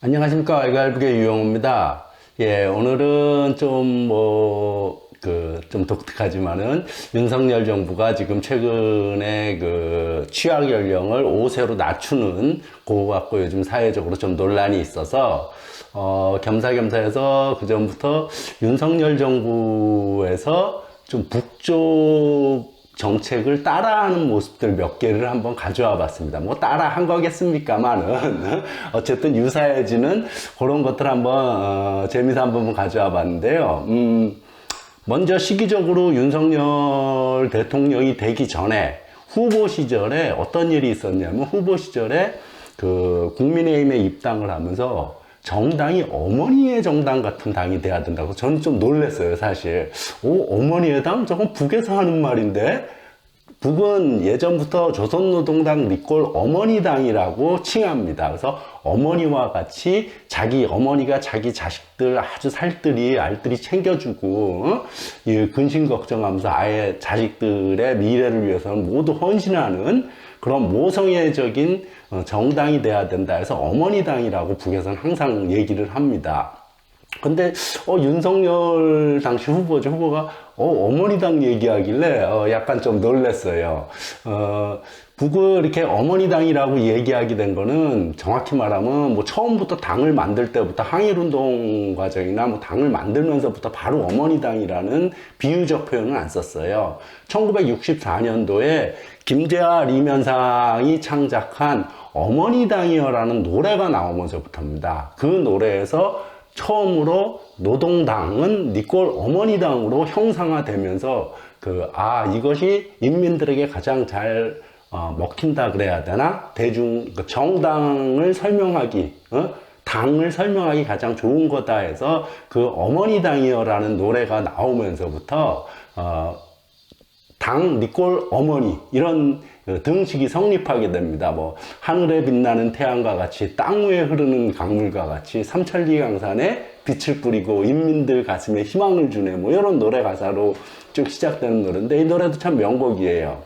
안녕하십니까. 알갈국의 유영호입니다. 예, 오늘은 좀 독특하지만은 윤석열 정부가 지금 최근에 취약 연령을 5세로 낮추는 그거 갖고 요즘 사회적으로 좀 논란이 있어서, 겸사겸사해서 그전부터 윤석열 정부에서 좀 북쪽 정책을 따라하는 모습들 몇 개를 한번 가져와 봤습니다. 뭐 따라한 거겠습니까만은 어쨌든 유사해지는 그런 것들 한번 재미서 한번 가져와 봤는데요. 먼저 시기적으로 윤석열 대통령이 되기 전에 후보 시절에 어떤 일이 있었냐면 후보 시절에 국민의힘에 입당을 하면서 정당이 어머니의 정당 같은 당이 돼야 된다고 저는 좀 놀랐어요, 사실. 어머니의 당? 저건 북에서 하는 말인데? 북은 예전부터 조선노동당 리콜 어머니당이라고 칭합니다. 그래서 어머니와 같이 자기 어머니가 자기 자식들 아주 알뜰히 챙겨주고 근심 걱정하면서 아예 자식들의 미래를 위해서는 모두 헌신하는 그런 모성애적인 정당이 돼야 된다 해서 어머니당이라고 북에서는 항상 얘기를 합니다. 근데 윤석열 당시 후보가 어머니당 얘기하길래 약간 좀 놀랐어요. 북을 이렇게 어머니당이라고 얘기하게 된 거는 정확히 말하면 뭐 처음부터 당을 만들 때부터 항일운동 과정이나 뭐 당을 만들면서부터 바로 어머니당이라는 비유적 표현은 안 썼어요. 1964년도에 김대하 리면상이 창작한 어머니당이여라는 노래가 나오면서부터입니다. 그 노래에서 처음으로 노동당은 니꼴 어머니당으로 형상화되면서 이것이 인민들에게 가장 잘 먹힌다 그래야 되나? 정당을 설명하기, 당을 설명하기 가장 좋은 거다 해서 어머니당이여라는 노래가 나오면서부터 당 니꼴 어머니 이런 등식이 성립하게 됩니다. 뭐 하늘에 빛나는 태양과 같이 땅 위에 흐르는 강물과 같이 삼천리 강산에 빛을 뿌리고 인민들 가슴에 희망을 주네, 뭐 이런 노래 가사로 쭉 시작되는 노래인데 이 노래도 참 명곡이에요.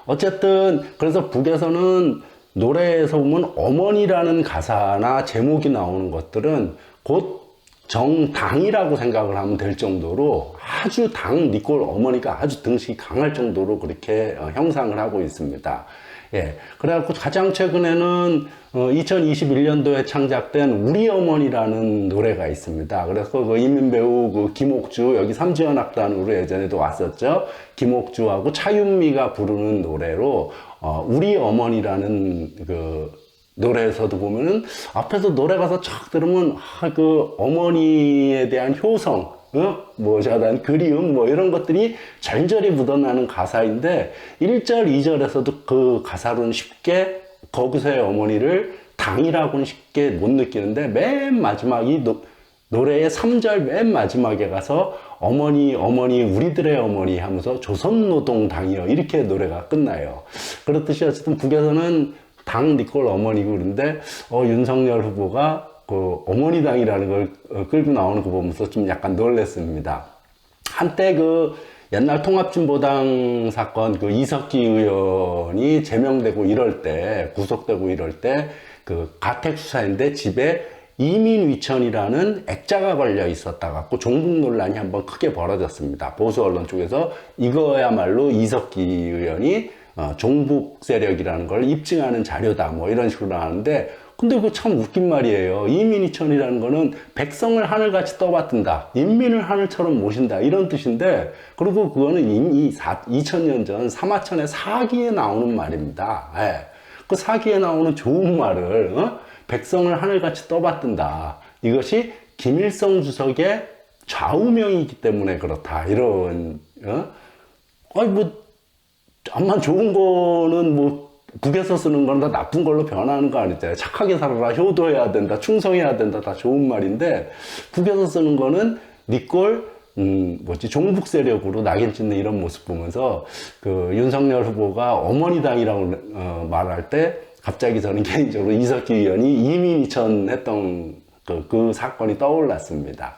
어쨌든 그래서 북에서는 노래에서 보면 어머니라는 가사나 제목이 나오는 것들은 곧 정당이라고 생각을 하면 될 정도로 아주 니꼴 어머니가 아주 등식이 강할 정도로 그렇게 형상을 하고 있습니다. 예. 그래갖고 가장 최근에는 2021년도에 창작된 우리 어머니라는 노래가 있습니다. 그래서 이민배우 김옥주, 여기 삼지연악단으로 예전에도 왔었죠. 김옥주하고 차윤미가 부르는 노래로 우리 어머니라는 노래에서도 보면은 앞에서 노래 가사 쫙 들으면 어머니에 대한 효성, 대한 그리움 뭐 이런 것들이 절절히 묻어나는 가사인데 1절, 2절에서도 그 가사로는 쉽게 거기서의 어머니를 당이라고는 쉽게 못 느끼는데 맨 마지막 노래의 3절 맨 마지막에 가서 어머니 우리들의 어머니 하면서 조선노동당이여 이렇게 노래가 끝나요. 그렇듯이 어쨌든 북에서는 당 니꼴 어머니고 그런데 윤석열 후보가 어머니당이라는 걸 끌고 나오는 거 보면서 좀 약간 놀랐습니다. 한때 옛날 통합진보당 사건 이석기 의원이 제명되고 이럴 때 구속되고 이럴 때 가택 수사인데 집에 이민 위천이라는 액자가 걸려 있었다 갖고 종북 논란이 한번 크게 벌어졌습니다. 보수 언론 쪽에서 이거야말로 이석기 의원이 종북 세력이라는 걸 입증하는 자료다 뭐 이런 식으로 나왔는데 근데 그거 참 웃긴 말이에요. 이민이천이라는 거는 백성을 하늘같이 떠받든다, 인민을 하늘처럼 모신다 이런 뜻인데 그리고 그거는 이미 2000년 전 사마천의 사기에 나오는 말입니다. 예. 그 사기에 나오는 좋은 말을 백성을 하늘같이 떠받든다, 이것이 김일성 주석의 좌우명이기 때문에 그렇다 이런 암만 좋은 거는 뭐 북에서 쓰는 건 다 나쁜 걸로 변하는 거 아니잖아요. 착하게 살아라, 효도해야 된다, 충성해야 된다, 다 좋은 말인데 북에서 쓰는 거는 니꼴 종북 세력으로 낙인 찍는 이런 모습 보면서 윤석열 후보가 어머니당이라고 말할 때 갑자기 저는 개인적으로 이석기 의원이 이민 이천 했던 그 사건이 떠올랐습니다.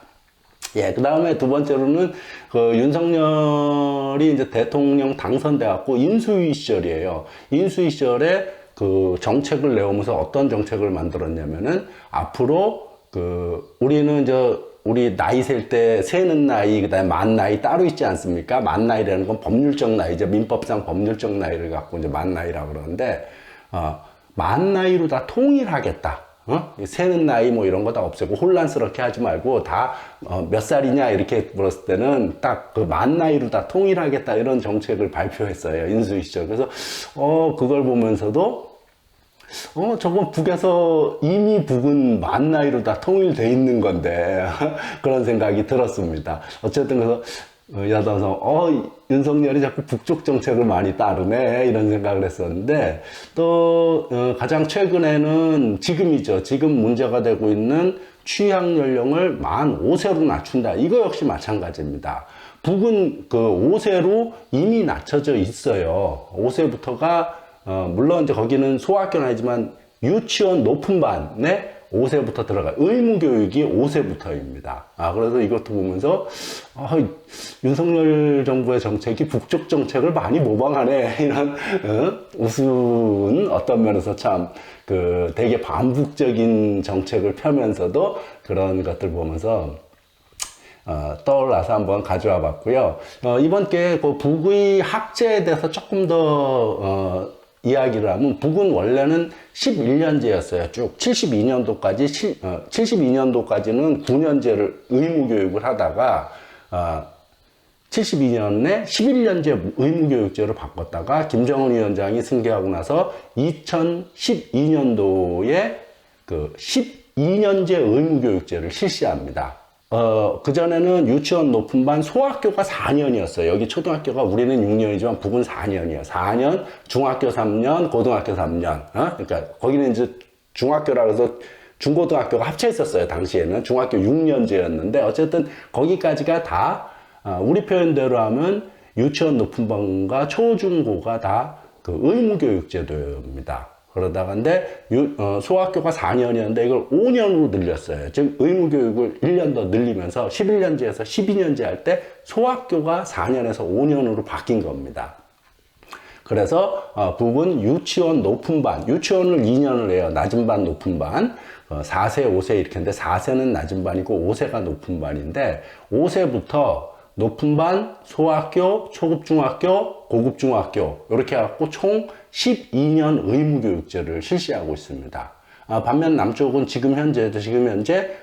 예, 그 다음에 두 번째로는 윤석열이 이제 대통령 당선돼갖고 인수위 시절이에요. 인수위 시절에 그 정책을 내오면서 어떤 정책을 만들었냐면은 앞으로 우리는 우리 나이 셀 때 세는 나이, 그다음에 만 나이 따로 있지 않습니까? 만 나이라는 건 법률적 나이죠. 민법상 법률적 나이를 갖고 이제 만 나이라고 그러는데, 만 나이로 다 통일하겠다. 세는 나이 뭐 이런 거 다 없애고 혼란스럽게 하지 말고 다 몇 살이냐 이렇게 물었을 때는 딱 그 만 나이로 다 통일하겠다 이런 정책을 발표했어요. 인수위 시절. 그래서 그걸 보면서도 저건 북에서 이미 북은 만 나이로 다 통일돼 있는 건데 그런 생각이 들었습니다. 어쨌든 그래서 야당에서 윤석열이 자꾸 북쪽 정책을 많이 따르네 이런 생각을 했었는데 또 가장 최근에는 지금이죠. 지금 문제가 되고 있는 취약 연령을 만 5세로 낮춘다. 이거 역시 마찬가지입니다. 북은 그 5세로 이미 낮춰져 있어요. 5세부터가 물론 이제 거기는 소학교는 아니지만 유치원 높은 반에 5세부터 들어가요. 의무교육이 5세부터입니다. 그래서 이것도 보면서, 윤석열 정부의 정책이 북쪽 정책을 많이 모방하네. 이런, 우스운 어떤 면에서 참, 되게 반북적인 정책을 펴면서도 그런 것들 보면서, 떠올라서 한번 가져와 봤고요. 이번 게 북의 학제에 대해서 조금 더, 이야기를 하면 북은 원래는 11년제였어요. 쭉 72년도까지 72년도까지는 9년제를 의무교육을 하다가 72년에 11년제 의무교육제로 바꿨다가 김정은 위원장이 승계하고 나서 2012년도에 그 12년제 의무교육제를 실시합니다. 그전에는 유치원 높은 반 소학교가 4년이었어요. 여기 초등학교가 우리는 6년이지만 북은 4년이에요. 4년, 중학교 3년, 고등학교 3년. 그러니까 거기는 이제 중학교라 그래서 중고등학교가 합쳐 있었어요. 당시에는 중학교 6년제였는데 어쨌든 거기까지가 다 우리 표현대로 하면 유치원 높은 반과 초중고가 다 그 의무교육제도입니다. 그러다가 근데 소학교가 4년이었는데 이걸 5년으로 늘렸어요. 즉 의무교육을 1년 더 늘리면서 11년제에서 12년제 할 때 소학교가 4년에서 5년으로 바뀐 겁니다. 그래서 북은 유치원 높은 반, 유치원을 2년을 해요. 낮은 반, 높은 반. 4세, 5세 이렇게 했는데 4세는 낮은 반이고 5세가 높은 반인데 5세부터 높은 반, 소학교, 초급 중학교, 고급 중학교 이렇게 해갖고 총 12년 의무교육제를 실시하고 있습니다. 반면 남쪽은 지금 현재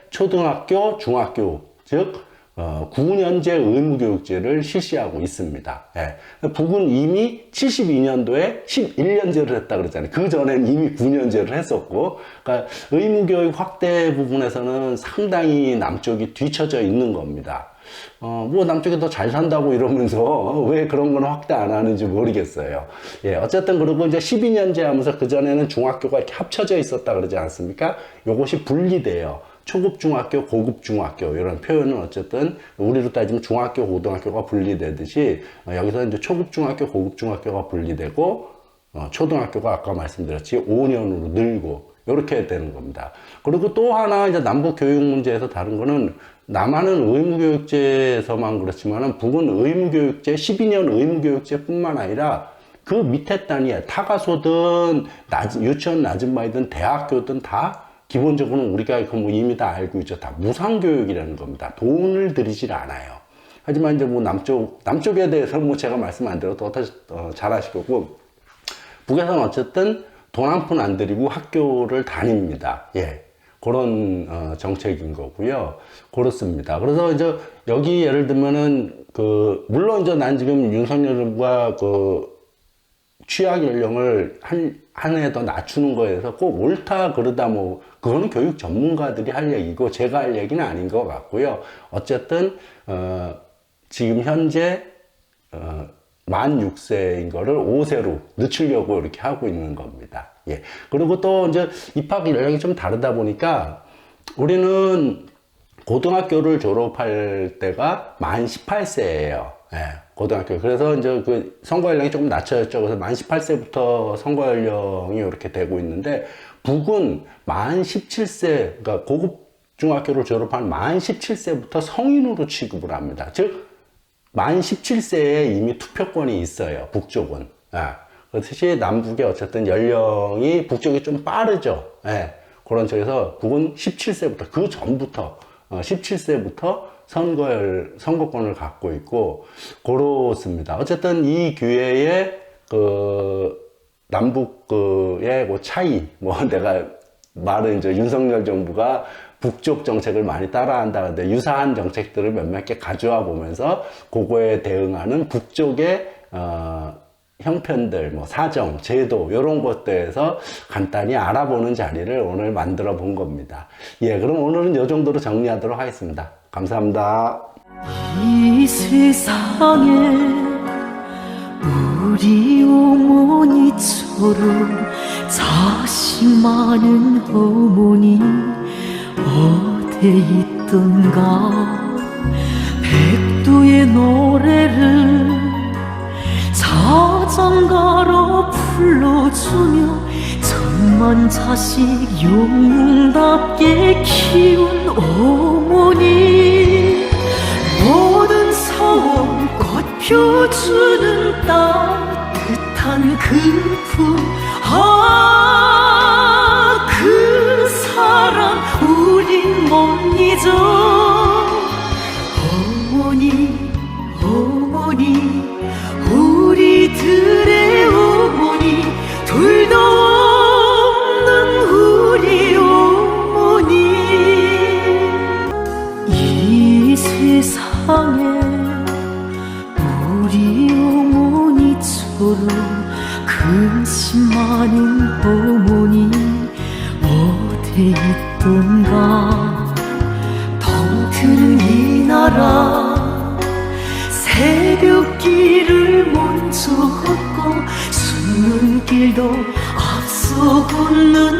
초등학교, 중학교 즉 9년제 의무교육제를 실시하고 있습니다. 예. 북은 이미 72년도에 11년제를 했다 그랬잖아요. 그 전엔 이미 9년제를 했었고, 그러니까 의무교육 확대 부분에서는 상당히 남쪽이 뒤처져 있는 겁니다. 뭐 남쪽이 더 잘 산다고 이러면서 왜 그런 건 확대 안 하는지 모르겠어요. 예, 어쨌든 그러고 이제 12년제 하면서 그전에는 중학교가 이렇게 합쳐져 있었다 그러지 않습니까? 요것이 분리돼요. 초급 중학교, 고급 중학교 이런 표현은 어쨌든 우리로 따지면 중학교, 고등학교가 분리되듯이 여기서 이제 초급 중학교, 고급 중학교가 분리되고 초등학교가 아까 말씀드렸지 5년으로 늘고 이렇게 되는 겁니다. 그리고 또 하나 이제 남북 교육 문제에서 다른 거는 남한은 의무교육제에서만 그렇지만은 북은 의무교육제 12년 의무교육제뿐만 아니라 그 밑에 단위에 타가소든 유치원 낮은 바이든 대학교든 다 기본적으로는 우리가 뭐 이미 다 알고 있죠. 다 무상교육이라는 겁니다. 돈을 들이질 않아요. 하지만 이제 뭐 남쪽에 대해서 뭐 제가 말씀 안 드려도 잘 아실 거고, 북에서는 어쨌든 돈 한 푼 안 들이고 학교를 다닙니다. 예. 그런 정책인 거고요. 그렇습니다. 그래서 이제 여기 예를 들면은 물론 이제 난 지금 윤석열 정부가 취약 연령을 한 해 더 낮추는 거에서 꼭 옳다 그러다 뭐 그거는 교육 전문가들이 할 얘기고 제가 할 얘기는 아닌 것 같고요. 어쨌든 지금 현재 만 6세인 거를 5세로 늦추려고 이렇게 하고 있는 겁니다. 예. 그리고 또 이제 입학 연령이 좀 다르다 보니까 우리는 고등학교를 졸업할 때가 만 18세예요. 예. 고등학교. 그래서 이제 선거 연령이 조금 낮춰졌죠. 그래서 만 18세부터 선거 연령이 이렇게 되고 있는데 북은 만 17세, 그러니까 고급 중학교를 졸업한 만 17세부터 성인으로 취급을 합니다. 즉 만 17세에 이미 투표권이 있어요. 북쪽은. 그렇듯이 남북의 어쨌든 연령이 북쪽이 좀 빠르죠. 예. 그런 쪽에서 북은 17세부터, 그 전부터, 17세부터 선거권을 갖고 있고, 그렇습니다. 어쨌든 이 기회에, 남북의 그 차이, 내가 말은 이제 윤석열 정부가 북쪽 정책을 많이 따라한다는데 유사한 정책들을 몇몇 개 가져와 보면서 그거에 대응하는 북쪽의, 형편들, 사정, 제도, 이런 것들에서 간단히 알아보는 자리를 오늘 만들어 본 겁니다. 예, 그럼 오늘은 이 정도로 정리하도록 하겠습니다. 감사합니다. 이 세상에 우리 어머니처럼 자식 많은 어머니 어디 있던가. 백두의 노래를 자장가로 불러주며 천만 자식 영웅답게 키운 어머니. 모든 사원 꽃 펴주는 따뜻한 그 품, 그 사랑 우린 못 잊어. 어머니 우리들의 어머니, 둘도 없는 우리 어머니. 이 세상에 우리 어머니처럼 근심 많은 어머니 어디 있던가. 덩트는 이 나라 새벽길을 먼저 걷고 숨는 길도 앞서 걷는